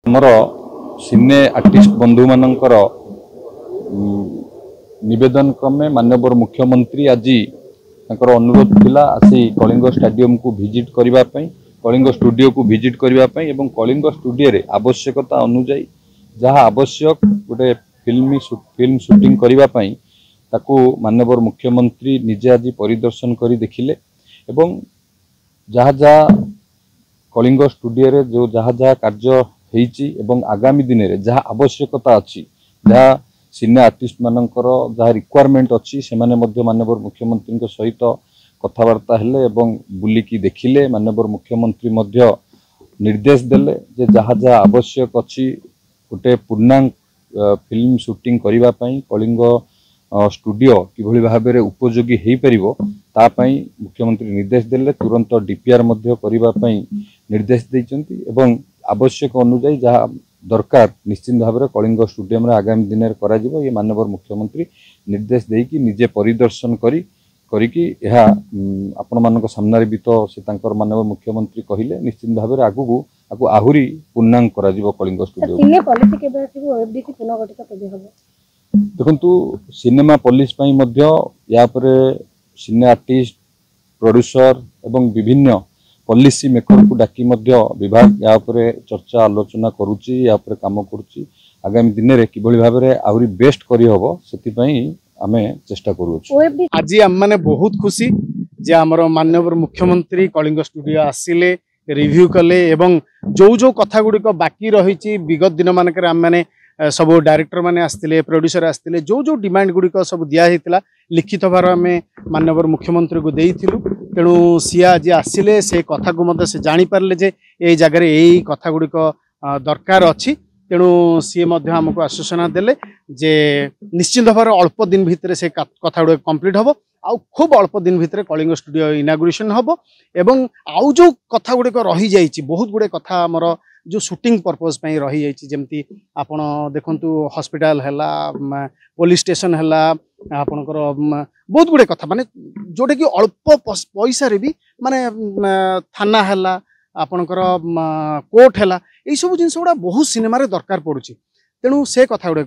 आमर सिने आर्टिस्ट बंधु मानकर निवेदन क्रमे माननीय मुख्यमंत्री आज अनुरोध थिला आसी कलिंग स्टेडियम को विजिट करने कलिंग स्टूडियो को विजिट करने एवं कलिंग स्टूडियो रे आवश्यकता अनुजाई जहाँ आवश्यक गोटे फिल्म शूटिंग करने ताकू माननीय मुख्यमंत्री निजे आज परिदर्शन कर देखिले एवं जहाँ जहाँ कलिंग स्टूडियो रे जो जहाँ जहाँ कार्य होईची एवं आगामी दिन में जहाँ आवश्यकता अच्छी जहाँ सिने आर्टिस्ट मानकर जहाँ रिक्वायरमेंट अच्छी से माननीय मुख्यमंत्री सहित कथबार्ता हेले एवं बुलिकी देखिले माननीय मुख्यमंत्री निर्देश देले जे जहाँ जहाँ आवश्यक अच्छी गोटे पूर्णांग फिल्म शूटिंग करने कलिंग स्टूडियो किभली भाव में उपयोगी हो पारिबो तापाई मुख्यमंत्री निर्देश देले तुरंत डीपीआर करने निर्देश देइचंती एवं आवश्यक अनुजाई जहाँ दरकार निश्चित भाव में कलिंग स्टूडियम रे आगामी दिन में करा जिवो ये माननीय मुख्यमंत्री निर्देश देकी निजे परिदर्शन करिकी यह आपण मानक सामने भी तो से तांकर माननीय मुख्यमंत्री कहिले निश्चित भाव में आगु आहुरी पूर्णांग करा जिवो कलिंग स्टूडियो सिने पॉलिसी केबे आसीबो ओएफडीसी पुनर्गठित केबे हबो देखंतु सिनेमा पॉलिसी पई मध्य या परे सिने आर्टिस्ट प्रोड्यूसर एवं विभिन्न पॉलिसी मेकर को डाकी मध्य विभाग या परे चर्चा आलोचना करूची या परे काम करूची आगामी दिन रे किभली भाव में आहुरी बेस्ट करी हबो सेति पई आमे चेष्टा करूछु। आज आम माने बहुत खुशी जे हमर माननीय मुख्यमंत्री कलिंग स्टूडियो आसिले रिव्यू कले एवं जो जो कथा गुडी को बाकी रही विगत दिन मानक आम माने सब डायरेक्टर माने आस्तिले प्रोड्यूसर आस्तिले जो जो डिमांड गुडी को सब दिया हितला लिखित भार आमे माननीय मुख्यमंत्री को देइथिलु तेणु सी आज आसिले से कथा को मते से जानि पारले जे ए जगह एई कथा गुडी को दरकार अछि तेणु सी मध्य हमको आश्वासन देले जे निश्चित भाव अल्प दिन भितर से कथा गुडी कंप्लीट हबो आउ खूब अल्प दिन भितर कलिंग स्टूडियो इनागुरेशन हबो एवं आउ जो कथा गुडी को रही जाइछि बहुत गुडे कथा हमर जो शूटिंग पर्पज पे रही जाइछि जेमती आपण देखंतु हॉस्पिटल हैला पुलिस स्टेशन हैला आपनकर बहुत गुडे कथा माने जोटे कि अल्प पैसा रे भी माने थाना हैला आपनकर कोर्ट हैला ए सब जिंस गुडा बहुत सिनेमा रे दरकार पड़ुछि तेणु से कथा गुड़े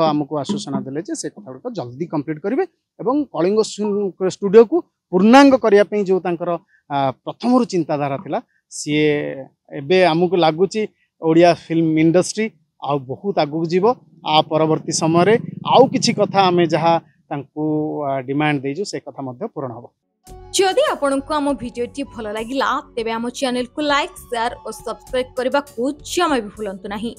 आमको आश्वासन देले जे से कथा गुड़े जल्दी कंप्लीट करेंगे एवं कलिंग स्टूडियो को पूर्णांग करने जो तांकर प्रथम चिंताधारा थिला सी एबे आमको लगुच ओडिया फिल्म इंडस्ट्री आ बहुत आगू जीव आ परवर्ती समय आउ किछि कथा आमे जहा तांको डिमांड देजु से कथा मध्य पूर्ण हबो। जदि आपनको आम भिडियोटी भल लागिला तेबे आम चैनल को लाइक शेयर और सब्सक्राइब करबा को जमा भी भूलंतु नहीं।